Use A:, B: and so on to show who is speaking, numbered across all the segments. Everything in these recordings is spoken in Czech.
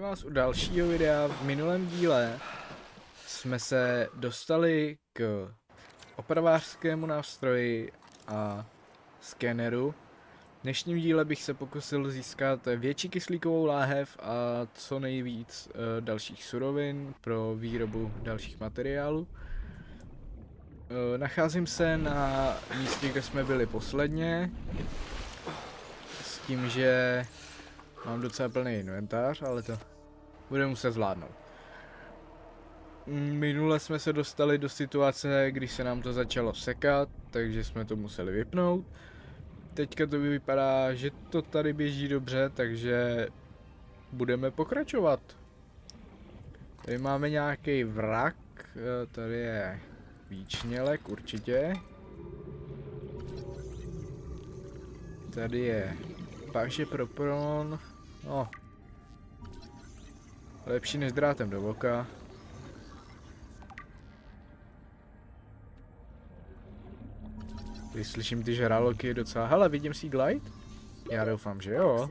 A: Zdravím vás u dalšího videa. V minulém díle jsme se dostali k opravářskému nástroji a skeneru. V dnešním díle bych se pokusil získat větší kyslíkovou láhev a co nejvíc dalších surovin pro výrobu dalších materiálů. Nacházím se na místě, kde jsme byli posledně, s tím, že mám docela plný inventář, ale to budeme muset zvládnout. Minule jsme se dostali do situace, kdy se nám to začalo sekat, takže jsme to museli vypnout. Teďka to vypadá, že to tady běží dobře, takže budeme pokračovat. Tady máme nějaký vrak, tady je výčnělek určitě. Tady je páže pro pron, no, lepší než drátem do oka. Když slyším ty žraloky docela, hele, vidím si glide? Já doufám, že jo.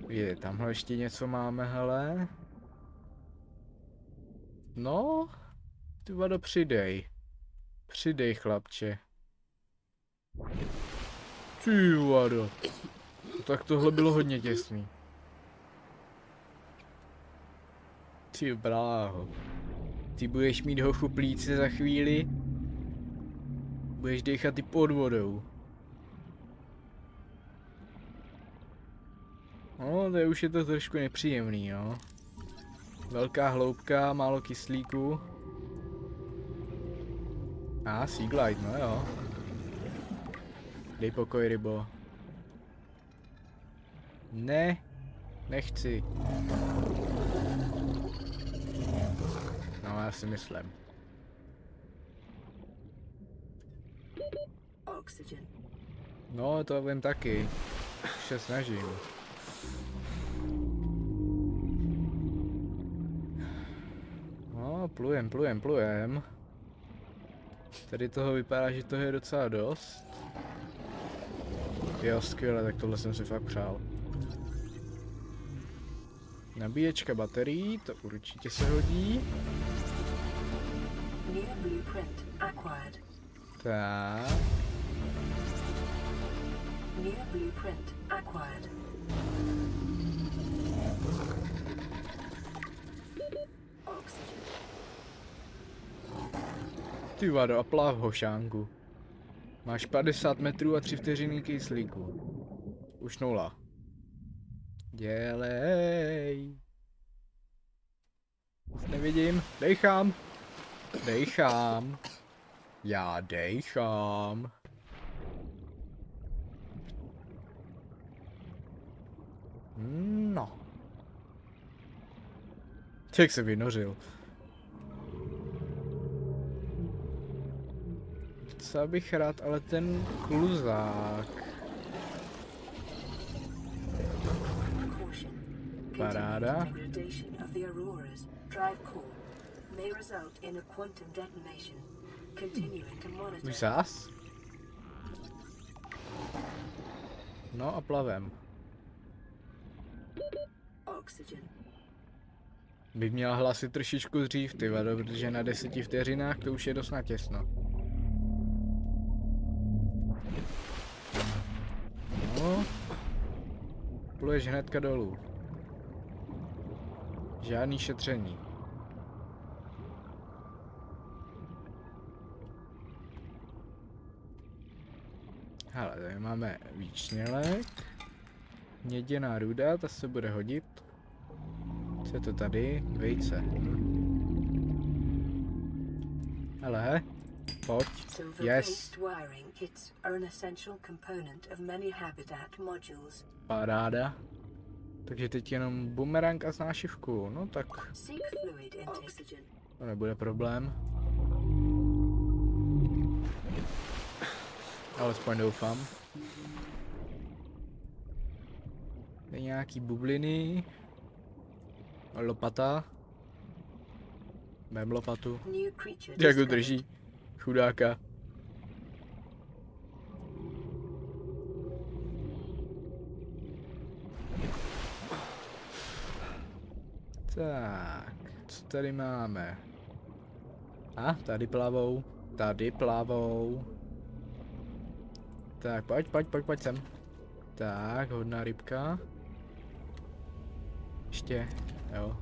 A: Je, tamhle ještě něco máme, hele. No, ty vado, přidej. Přidej, chlapče. Ty vado. Tak tohle bylo hodně těsný. Ty bláho. Ty budeš mít hochu plíce za chvíli. Budeš dechat i pod vodou. No, to už je to trošku nepříjemný, no. Velká hloubka, málo kyslíku. Sea glide, no jo. Dej pokoj, rybo. Ne, nechci. No, já si myslím. No, to vím taky. Už se snažím. No, plujem. Tady toho vypadá, že toho je docela dost. Jo, skvěle, tak tohle jsem si fakt přál. Nabíječka baterií, to určitě se hodí. Tak. Ty vado, a plav, hošánku. Máš 50 metrů a 3 vteřiny kyslíku. Už 0. Dělej. Nevidím. Dejchám. Já dejchám. No. Jak se vynořil. Co bych rád, ale ten kluzák. Paráda. Už zás? No a plavem. By měla hlásit trošičku dřív, ty vado, protože na 10 vteřinách to už je dost natěsno. No. Pluješ hnedka dolů. Žádný šetření. Hele, tady máme výčnělek. Měděná ruda, ta se bude hodit. Co je to tady? Vejce. Hele, pojď. Yes. Paráda. Takže teď jenom bumerang a snášivku, no tak to nebude problém. Alespoň doufám. Je nějaký bubliny. Lopata. Mém lopatu. Jak ho drží. Chudáka. Tak, co tady máme? A, tady plavou. Tady plavou. Tak, pojď sem. Tak, hodná rybka. Ještě, jo.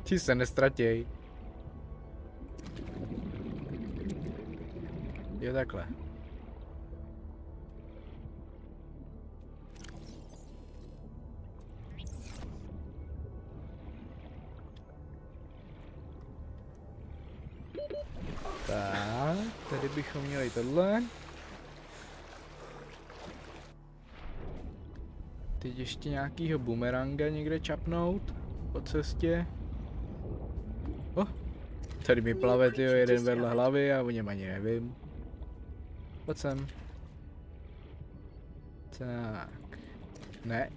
A: Ti se nestratěj. Jo, takhle. Tak, tady bychom měli tohle. Teď ještě nějakýho bumeranga někde čapnout po cestě. Tady mi plave, tyjo, jeden vedle hlavy a o něm ani nevím. Pojď sem. Tak. Ne.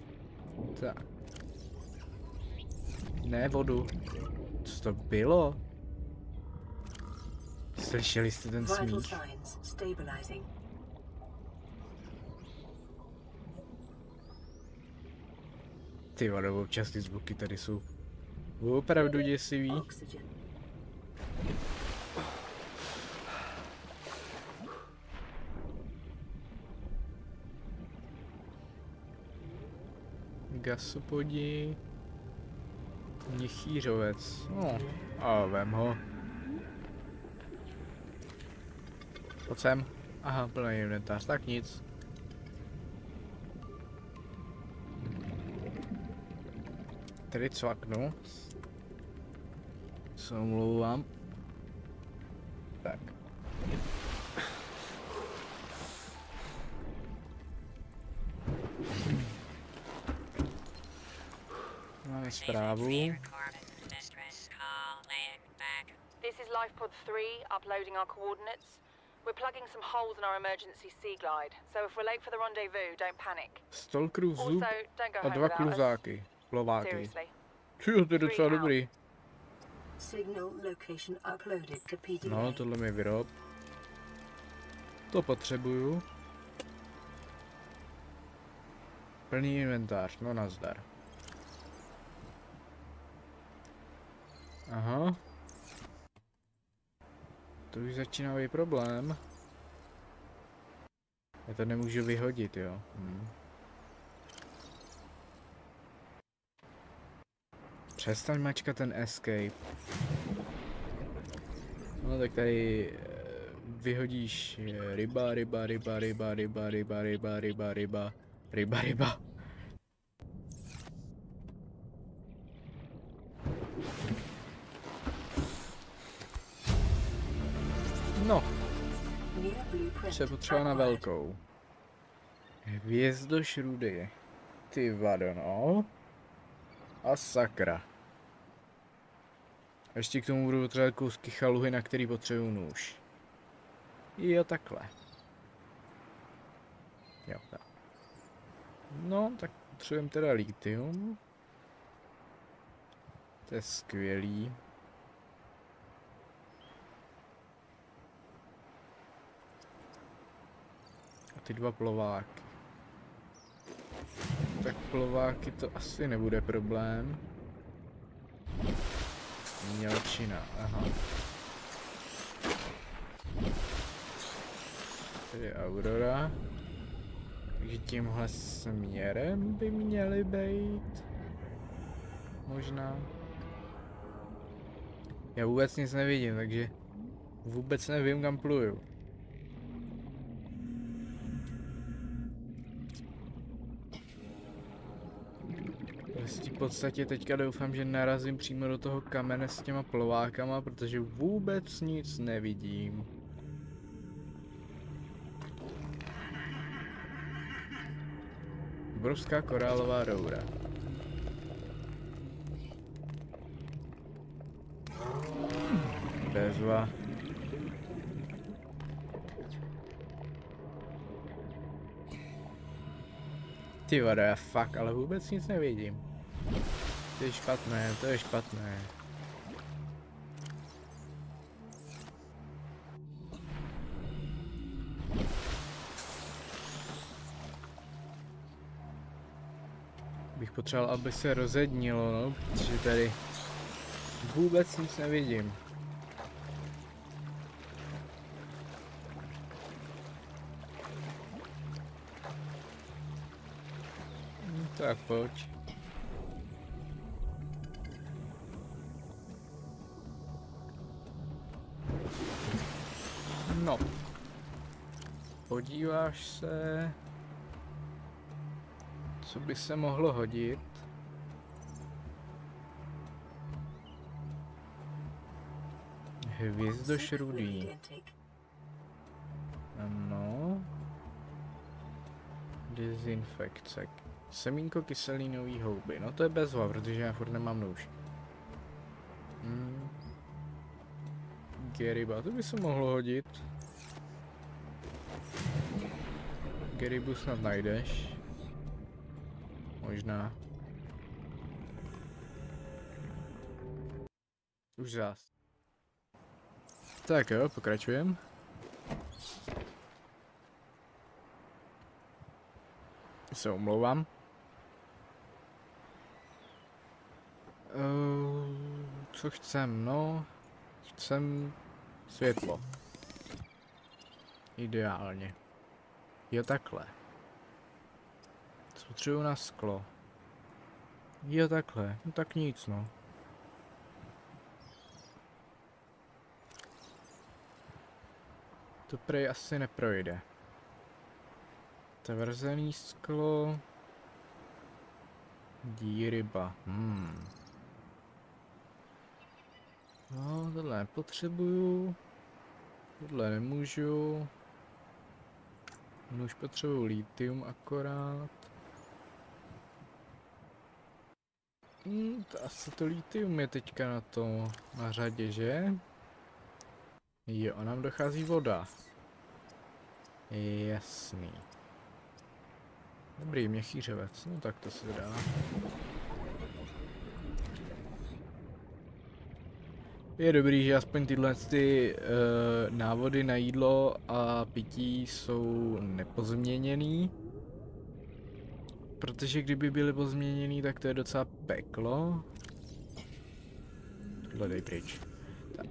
A: Tak. Ne, vodu. Co to bylo? Slyšeli jste ten smích? Ty vole, občas ty zvuky tady jsou opravdu děsivý. Gasopodi. Měchýřovec. No, a vem ho. Pojď sem. Aha, plný inventář, tak nic. Tady cvaknu. Se omlouvám. Tak. Máme zprávu.
B: This is Lifepod 3, uploading our coordinates. We're plugging some holes in our emergency sea glide, so if we're late for the rendezvous, don't panic.
A: Stalkerův zub
B: Also, don't go
A: a
B: home
A: 2
B: without us.
A: kluzáky. Plováky.
B: Seriously.
A: Tyjo, to je docela dobrý.
C: Signal location uploaded to PDA.
A: No, tohle mi vyrob. To potřebuju. Plný inventář, no nazdar. Aha. To už začíná být problém. Já to nemůžu vyhodit, jo. Přestaň mačkat ten escape. No tak tady vyhodíš ryba. No, se potřeba na velkou. Hvězdošrudy. Ty vado, no. A sakra. A ještě k tomu budu potřebovat kousky chaluhy, na který potřebuju nůž. Jo, takhle. Jo, tak. No, tak potřebujeme teda lithium. To je skvělý. A ty 2 plováky. Tak plováky to asi nebude problém. Mělčina, aha. Tady je Aurora. Takže tímhle směrem by měly být. Možná. Já vůbec nic nevidím, takže vůbec nevím, kam pluju. V podstatě teďka doufám, že narazím přímo do toho kamene s těma plovákama, protože vůbec nic nevidím. Obrovská korálová roura. Bezva. Ty vado, já fakt, ale vůbec nic nevidím. To je špatné, to je špatné. Bych potřeboval, aby se rozednilo, no, protože tady vůbec nic nevidím. Tak pojď. No. Podíváš se, co by se mohlo hodit. Hvězdošrudý. Ano. Dezinfekce. Semínko kyselínový houby. No to je bezva, protože já furt nemám nůž. Geriba, to by se mohlo hodit. Geribu snad najdeš. Možná. Už zás. Tak jo, pokračujem. Se omlouvám. Co chcem, no? Chcem světlo. Ideálně. Jo, takhle. Potřebuju na sklo. Jo, takhle. No tak nic, no. To prej asi neprojde. Tvrzený sklo. Díryba. No, tohle nepotřebuju. Tohle nemůžu. No, už potřebuju litium akorát. To asi to litium je teďka na řadě, že? Jo, a nám dochází voda. Jasný. Dobrý, měchýřevec, no tak to se dá. Je dobrý, že aspoň tyhle návody na jídlo a pití jsou nepozměněný. Protože kdyby byly pozměněný, tak to je docela peklo. Tohle dej pryč. Tak.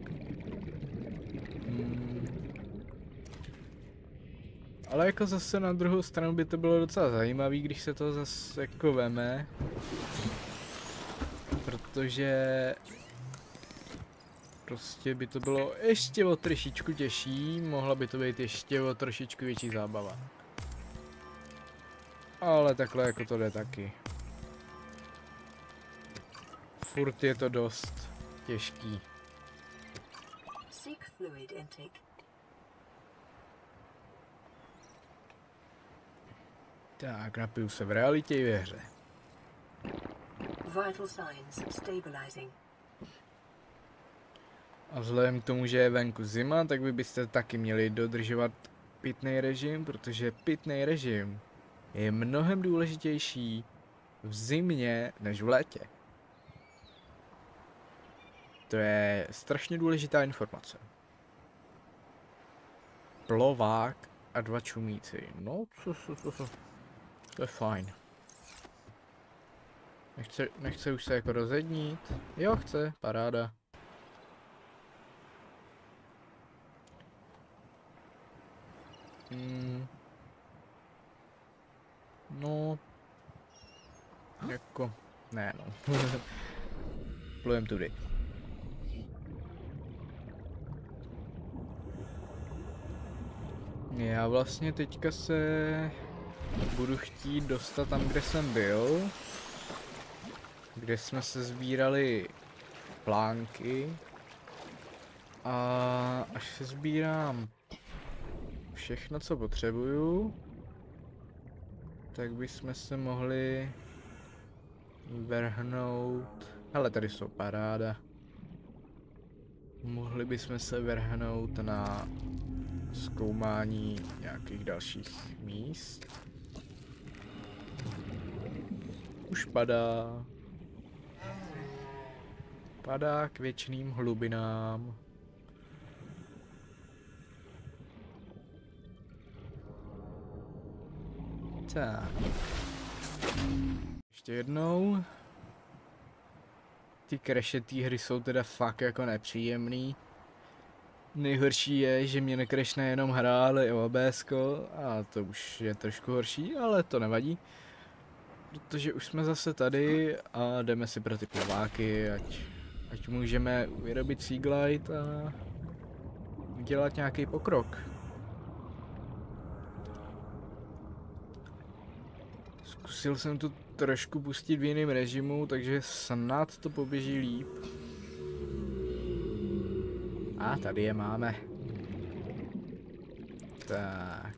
A: Ale jako zase na druhou stranu by to bylo docela zajímavý, když se to zase jako veme. Protože prostě by to bylo ještě o trošičku těžší, mohla by to být ještě o trošičku větší zábava. Ale takhle jako to jde taky. Furt je to dost těžký. Tak, napiju se v realitě i ve hře.
C: Vital signs stabilizing.
A: A vzhledem k tomu, že je venku zima, tak vy byste taky měli dodržovat pitný režim, protože pitný režim je mnohem důležitější v zimě než v létě. To je strašně důležitá informace. Plovák a 2 čumíci. No, to je fajn. Nechce už se jako rozednit? Jo, chce, paráda. No, jako, ne no. Plujem tudy. Já vlastně teďka se budu chtít dostat tam, kde jsem byl. Kde jsme se sbírali plánky. A až se sbírám všechno, co potřebuju, tak bychom se mohli vrhnout. Hele, tady jsou paráda. Mohli bychom se vrhnout na zkoumání nějakých dalších míst. Už padá. Padá k věčným hlubinám. Tak. ještě jednou. Ty crashe té hry jsou teda fakt jako nepříjemný. Nejhorší je, že mě necrashne jenom hra, ale i OBSko a to už je trošku horší, ale to nevadí. Protože už jsme zase tady a jdeme si pro ty plaváky, ať můžeme vyrobit Seaglide a dělat nějaký pokrok. Zkusil jsem to trošku pustit v jiném režimu, takže snad to poběží líp. A tady je máme. Tak.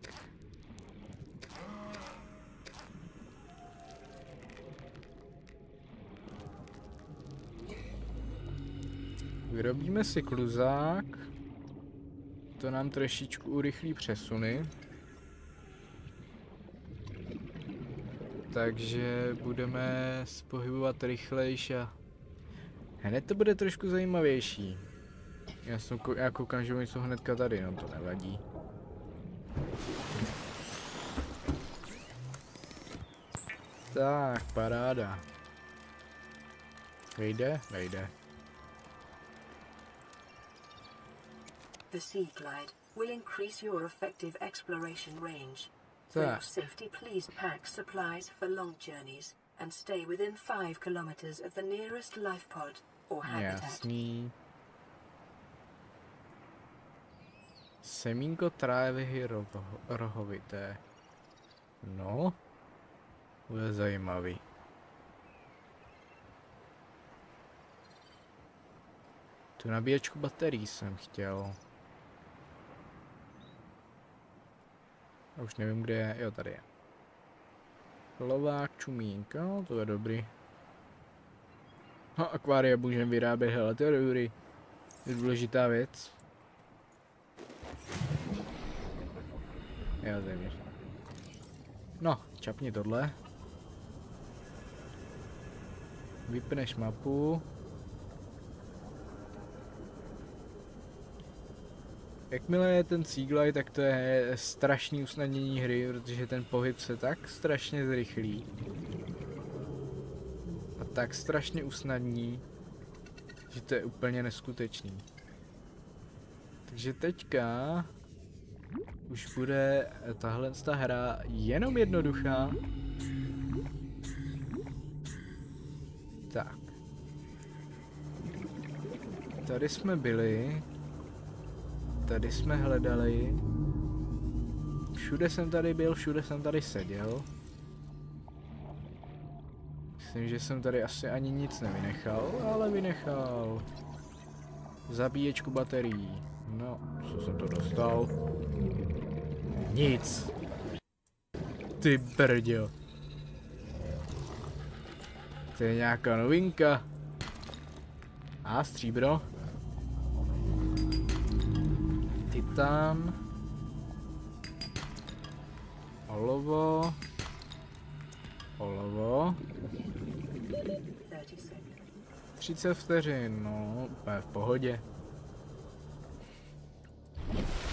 A: Vyrobíme si kluzák. To nám trošičku urychlí přesuny. Takže budeme pohybovat rychlejš a hned to bude trošku zajímavější. Já koukám, že oni jsou hnedka tady, no to nevadí. Tak, paráda. Vejde? Vejde.
C: The Seaglide will increase your effective exploration range. For your safety, please pack supplies for long journeys and stay within 5 kilometers of the nearest life pod or habitat.
A: Jasný. Semínko trávy rohovité. No, bude zajímavý. Tu nabíječku baterií jsem chtěl. A už nevím, kde je. Jo, tady je. Lovák čumínka, no, to je dobrý. Akvária můžeme vyrábět, hele, to je dobrý. To je důležitá věc. Já zajímavé. No, čapni tohle. Vypneš mapu. Jakmile je ten Seaglide, tak to je strašný usnadnění hry, protože ten pohyb se tak strašně zrychlí. A tak strašně usnadní, že to je úplně neskutečný. Takže teďka už bude tahle hra jenom jednoduchá. Tak. Tady jsme byli. Tady jsme hledali. Všude jsem tady byl, všude jsem tady seděl. Myslím, že jsem tady asi ani nic nevynechal, ale vynechal zabíječku baterií. No, co jsem to dostal? Nic. Ty brďo. To je nějaká novinka. A stříbro. Titan. Olovo. Olovo. 30 vteřin, no, úplně v pohodě.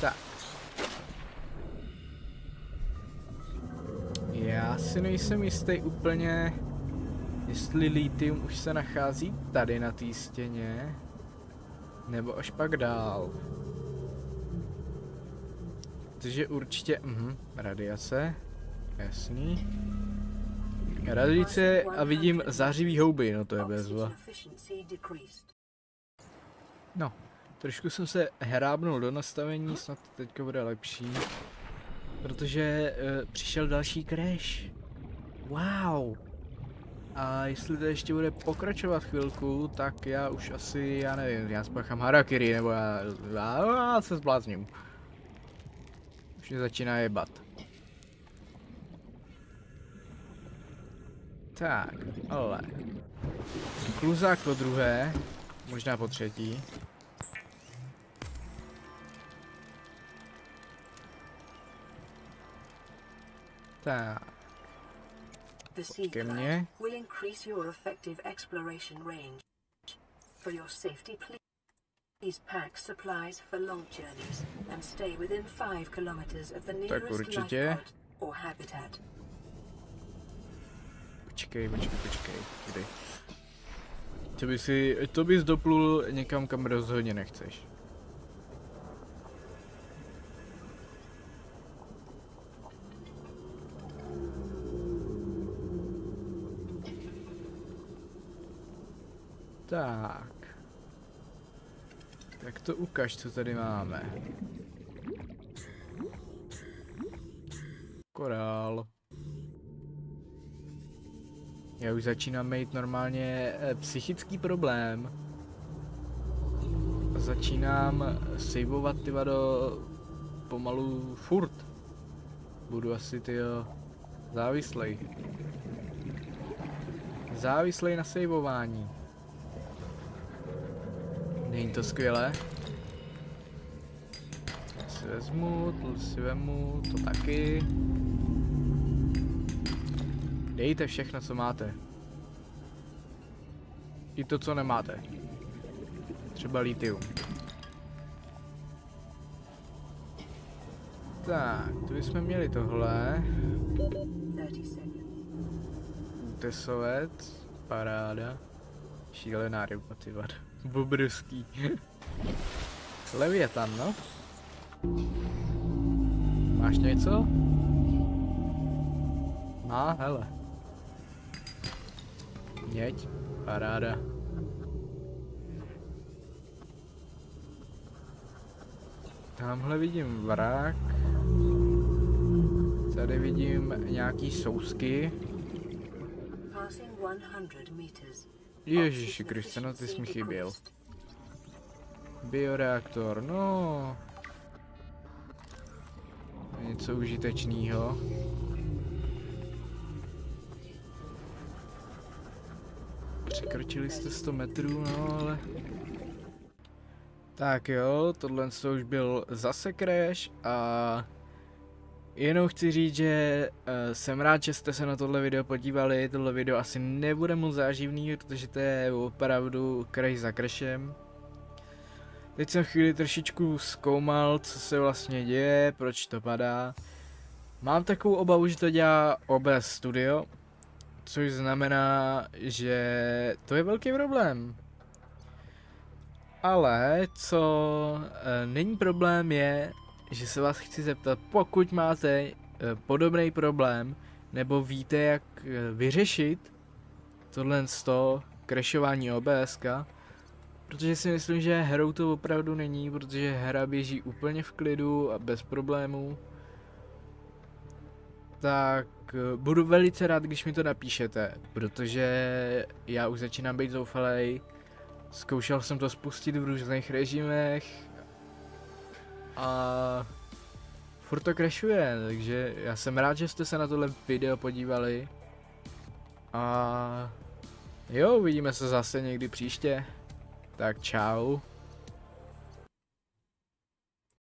A: Tak. Já si nejsem jistý úplně, jestli lithium už se nachází tady na té stěně, nebo až pak dál. Takže určitě, radiace, jasný. Radiace a vidím zářivý houby, no to je bezva. No, trošku jsem se hrábnul do nastavení, snad teďka bude lepší. Protože přišel další crash. Wow. A jestli to ještě bude pokračovat chvilku, tak já už asi, já nevím, já spáchám harakiri, nebo já se zblázním. Už mě začíná jebat. Tak, ale kluzák po druhé, možná po třetí. Tak. Ke mně.
C: Will increase your effective exploration range. For your safety, please pack supplies for long journeys and stay within 5 kilometers of the nearest life pod or habitat.
A: Počkej. Kdy? To bys doplul někam, kam rozhodně nechceš. Tak to ukaž, co tady máme. Korál. Já už začínám mít normálně psychický problém. Začínám saveovat ty vado pomalu furt. Budu asi tyjo závislej na saveování. Není to skvělé? Tohle si vemu, to taky. Dejte všechno, co máte. I to, co nemáte. Třeba litium. Tak, tu bychom měli tohle. Útesovec, paráda. Šílená ryba, ty vado. Bobrovský. Leviatan, no? Máš něco? Má, hele. Měď, paráda. Tamhle vidím vrak. Tady vidím nějaký sousky. Ježiši Kriste, no ty jsi mi chyběl. Bioreaktor, no. Něco užitečného. Překročili jste 100 metrů, no ale... Tak jo, tohle už byl zase crash a... Jenom chci říct, že jsem rád, že jste se na tohle video podívali. Tohle video asi nebude moc záživný, protože to je opravdu crash za crashem. Teď jsem chvíli trošičku zkoumal, co se vlastně děje, proč to padá. Mám takovou obavu, že to dělá OBS Studio, což znamená, že to je velký problém. Ale co není problém je, že se vás chci zeptat, pokud máte podobný problém, nebo víte, jak vyřešit tohle crashování OBSka, protože si myslím, že hrou to opravdu není, protože hra běží úplně v klidu a bez problémů. Tak budu velice rád, když mi to napíšete, protože já už začínám být zoufalej. Zkoušel jsem to spustit v různých režimech a furt to crashuje, takže já jsem rád, že jste se na tohle video podívali. A jo, uvidíme se zase někdy příště. Tak čau.